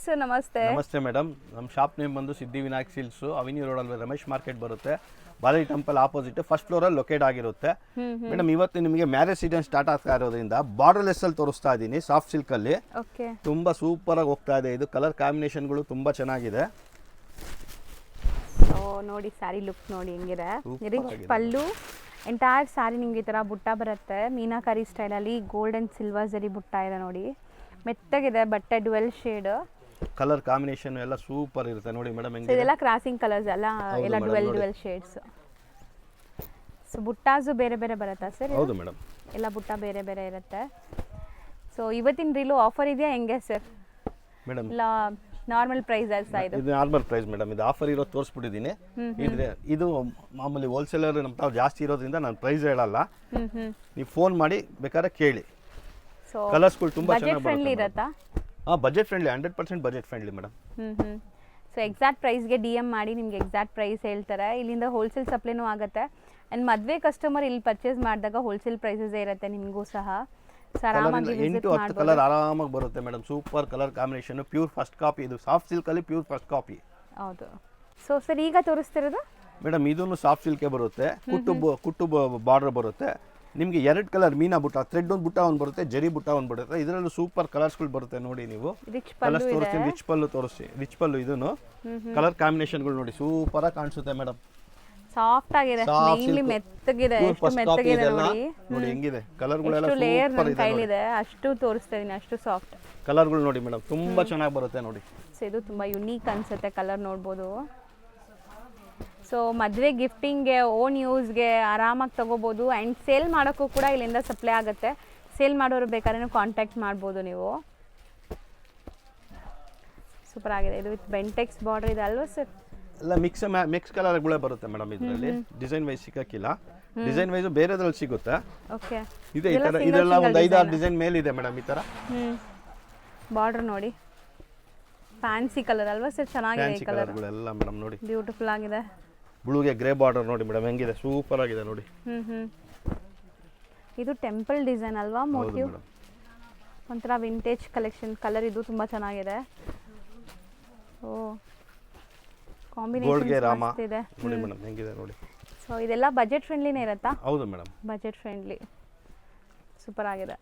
Sir ನಮಸ್ತೆ. ನಮಸ್ತೆ madam. ನಮ್ಮ ಶಾಪ್ ನೇಮ್ ಬಂದು ಸಿದ್ಧಿವಿನಾಯಕ್ ಸಿಲ್ಕ್ಸ್, ಅವಿನ್ಯೂ ರೋಡಲ್ಲಿ ರಮೇಶ್ ಮಾರ್ಕೆಟ್ ಬರುತ್ತೆ. ಬಾಲಾಜಿ ಟೆಂಪಲ್ ಆಪೋಸಿಟ್ ಫಸ್ಟ್ ಫ್ಲೋರಲ್ಲಿ ಲೊಕೇಟ್ ಆಗಿರುತ್ತೆ. ಮೇಡಮ್ ಇವತ್ತು ನಿಮಗೆ ಮ್ಯಾರೇಜ್ ಸೀಸನ್ ಸ್ಟಾರ್ಟ್ ಆಗ್ತಾ ಇರೋದ್ರಿಂದ ಬಾರ್ಡರ್ಲೆಸ್ ಅಲ್ಲಿ ತೋರಿಸ್ತಾ ಇದ್ದೀನಿ. ಸಾಫ್ಟ್ ಸಿಲ್ಕ್ ಅಲ್ಲಿ ತುಂಬಾ ಸೂಪರ್ ಆಗಿ ಹೋಗ್ತಾ ಇದೆ. ಇದು ಕಲರ್ ಕಾಂಬಿನೇಷನ್ಗಳು ತುಂಬಾ ಚೆನ್ನಾಗಿದೆ. ನೋಡಿ ಸ್ಯಾರಿ ಲುಕ್ ನೋಡಿ ಹೆಂಗಿದೆ. ರಿಚ್ ಪಲ್ಲು, ಎಂಟೈರ್ ಸ್ಯಾರಿ ನಿಮ್ಗೆ ಈ ಥರ ಬುಟ್ಟ ಬರುತ್ತೆ. ಮೀನಾಕಾರಿ ಸ್ಟೈಲಲ್ಲಿ ಗೋಲ್ಡ್ ಆ್ಯಂಡ್ ಸಿಲ್ವರ್ ಜರಿ ಬುಟ್ಟ ಇದೆ ನೋಡಿ. ಮೆತ್ತಗಿದೆ ಬಟ್ಟೆ, ಡ್ಯುವೆಲ್ ಶೇಡ್. ಕಲರ್ ಕಾಂಬಿನೇಷನ್ ಎಲ್ಲ ಸೂಪರ್ ಇರುತ್ತೆ ನೋಡಿ ಮೇಡಮ್. ಇದೆಲ್ಲ ಕ್ರಾಸಿಂಗ್ ಕಲರ್ಸ್ ಎಲ್ಲ ಡ್ಯುವೆಲ್ ಶೇಡ್ಸ್. ಸೊ ಬುಟ್ಟಾಸು ಬೇರೆ ಬೇರೆ ಬರುತ್ತಾ ಸರ್? ಹೌದು ಮೇಡಮ್, ಎಲ್ಲ ಬುಟ್ಟ ಬೇರೆ ಬೇರೆ ಇರುತ್ತೆ. ಸೊ ಇವತ್ತಿನ ರೀಲು ಆಫರ್ ಇದೆಯಾ ಹೆಂಗೆ ಸರ್ ಮೇಡಮ್? ಇಲ್ಲ ನಾರ್ಮಲ್ ಪ್ರೈಸ್ ಇದು ನಾರ್ಮಲ್ ಪ್ರೈಸ್ ಮೇಡಮ್. ಇದು ಆಫರ್ ಇರೋದು ತೋರಿಸ್ಬಿಟ್ಟಿದ್ದೀನಿ. ಇದು ಮಾಮೂಲಿ ಹೋಲ್ಸೇಲರ್ ನಮ್ಮ ತಾವು ಜಾಸ್ತಿ ಇರೋದ್ರಿಂದ ನಾನು ಪ್ರೈಸ್ ಹೇಳಲ್ಲ. ನೀವು ಫೋನ್ ಮಾಡಿ ಬೇಕಾದ್ರೆ ಕೇಳಿ. ಕಲರ್ಸ್ಗಳು ತುಂಬಾ ಚೆನ್ನಾಗಿ ಬರುತ್ತೆ. Budget friendly, 100% budget friendly madam. So exact ಪ್ರೈಸ್ಗೆ DM ಮಾಡಿ ನಿಮ್ಗೆ ಎಕ್ಸಾಕ್ಟ್ ಪ್ರೈಸ್ ಹೇಳ್ತಾರೆ. ಇಲ್ಲಿಂದ ಹೋಲ್ಸೇಲ್ ಸಪ್ಲೈನೂ ಆಗುತ್ತೆ. ಆ್ಯಂಡ್ ಮದುವೆ ಕಸ್ಟಮರ್ ಇಲ್ಲಿ ಪರ್ಚೇಸ್ ಮಾಡಿದಾಗ ಹೋಲ್ಸೇಲ್ ಪ್ರೈಸಸ್ ಇರುತ್ತೆ ನಿಮಗೂ ಸಹ. ಸೊ ಆರಾಮಾಗಿ 8-10 ಕಲರ್ ಆರಾಮಾಗಿ ಬರುತ್ತೆ madam. Super colour combination, pure first copy. ಇದು ಸಾಫ್ಟ್ ಸಿಲ್ಕ್ ಅಲ್ಲಿ ಪ್ಯೂರ್ ಫಸ್ಟ್ ಕಾಪಿ. ಹೌದು. ಸೊ ಸರ್ ಈಗ ತೋರಿಸ್ತಿರೋದು ಮೇಡಮ್ ಇದನ್ನು ಸಾಫ್ಟ್ ಸಿಲ್ಕೆ ಬರುತ್ತೆ. ಕುಟ್ಟು ಬಾರ್ಡರ್ ಬರುತ್ತೆ. ನಿಮಗೆ 2 ಕಲರ್ ಮೀನಾ ಬುಟ್ಟ, ಥ್ರೆಡ್ ಒಂದು ಬುಟ್ಟ ಒಂದು ಬರುತ್ತೆ, ಜರಿ ಬುಟ್ಟ ಒಂದು ಬರುತ್ತೆ. ಇದರಲ್ಲೂ ಸೂಪರ್ ಕಲರ್ಸ್ಗಳು ಬರುತ್ತೆ ನೋಡಿ. ನೀವು ಕಲರ್ಸ್ ತೋರಿಸ್ತೀನಿ. ರಿಚ್ ಪಲ್ಲು ತೋರಿಸಿ. ರಿಚ್ ಪಲ್ಲು ಇದನ್ನು ಕಲರ್ ಕಾಂಬಿನೇಷನ್ಗಳು ನೋಡಿ ಸೂಪರ್ ಆಗಿ ಕಾಣಿಸುತ್ತೆ ಮೇಡಮ್. ಸಾಫ್ಟ್ ಆಗಿದೆ, ಮೇನ್ಲಿ ಮೆತ್ತಗಿದೆ. ಎಷ್ಟು ಮೆತ್ತಗಿದೆ ನೋಡಿ. ನೋಡಿ ಹೆಂಗಿದೆ ಕಲರ್ಗಳೆಲ್ಲ. ಲೇಯರ್ ನನ್ನ ಕೈಲಿದೆ ಅಷ್ಟು ತೋರಿಸ್ತಾ ಇದೀನಿ, ಅಷ್ಟು ಸಾಫ್ಟ್ ಕಲರ್ಗಳು ನೋಡಿ ಮೇಡಮ್. ತುಂಬಾ ಚೆನ್ನಾಗಿ ಬರುತ್ತೆ ನೋಡಿ. ಸೊ ಇದು ತುಂಬಾ ಯುನೀಕ್ ಅನ್ಸುತ್ತೆ. ಕಲರ್ ನೋಡ್ಬೋದು. ಸೊ ಮದುವೆ ಗಿಫ್ಟಿಂಗ್ಗೆ, ಓನ್ ಯೂಸ್ಗೆ ಆರಾಮಾಗಿ ತೊಗೋಬೋದು. ಆ್ಯಂಡ್ ಸೇಲ್ ಮಾಡೋಕ್ಕೂ ಕೂಡ ಇಲ್ಲಿಂದ ಸಪ್ಲೈ ಆಗುತ್ತೆ. ಸೇಲ್ ಮಾಡೋರು ಬೇಕಾದ್ರೆ ಕಾಂಟ್ಯಾಕ್ಟ್ ಮಾಡ್ಬೋದು ನೀವು. ಸೂಪರ್ ಆಗಿದೆ. ಇದು ವಿತ್ ಬೆಂಟೆಕ್ಸ್ ಬಾರ್ಡರ್ ಇದೆ ಅಲ್ವಾ ಸರ್? ಎಲ್ಲ ಮಿಕ್ಸ್ ಕಲರ್ಗಳೇ ಬರುತ್ತೆ ಮೇಡಮ್. ಇದರಲ್ಲಿ ಡಿಸೈನ್ ವೈಸ್ ಸಿಕ್ಕಿಲ್ಲ. ಡಿಸೈನ್ ವೈಸ್ ಬೇರೆದ್ರಲ್ಲಿ ಸಿಗುತ್ತೆ. ಓಕೆ. ಇದೆ ಈ ತರ. ಇದೆಲ್ಲ ಒಂದು 5-6 ಡಿಸೈನ್ ಮೇಲೆ ಇದೆ ಮೇಡಮ್. ಈ ತರ ಬಾರ್ಡರ್ ನೋಡಿ. ಫ್ಯಾನ್ಸಿ ಕಲರ್ ಅಲ್ವಾ ಸರ್? ಚೆನ್ನಾಗಿದೆ ಈ ಕಲರ್ಗಳೆಲ್ಲ ಮೇಡಮ್ ನೋಡಿ. ಬ್ಯೂಟಿಫುಲ್ ಆಗಿದೆ. ಬ್ಲೂಗೆ ಗ್ರೇ ಬಾರ್ಡರ್ ನೋಡಿ ಮೇಡಮ್ ಹೆಂಗಿದೆ. ಸೂಪರ್ ಆಗಿದೆ ನೋಡಿ. ಇದು ಟೆಂಪಲ್ ಡಿಸೈನ್ ಅಲ್ವಾ? ಮೋಟಿವ್ ಒಂಥರ ವಿಂಟೇಜ್ ಕಲೆಕ್ಷನ್ ಕಲರ್. ಇದು ತುಂಬಾ ಚೆನ್ನಾಗಿದೆ. ಓ ಕಾಂಬಿನೇಷನ್ ಇದೆ ನೋಡಿ ಮೇಡಮ್ ಹೆಂಗಿದೆ ನೋಡಿ. ಸೊ ಇದೆಲ್ಲ ಬಜೆಟ್ ಫ್ರೆಂಡ್ಲಿನೇ ಇರುತ್ತಾ? ಹೌದು ಮೇಡಮ್, ಬಜೆಟ್ ಫ್ರೆಂಡ್ಲಿ. ಸೂಪರ್ ಆಗಿದೆ.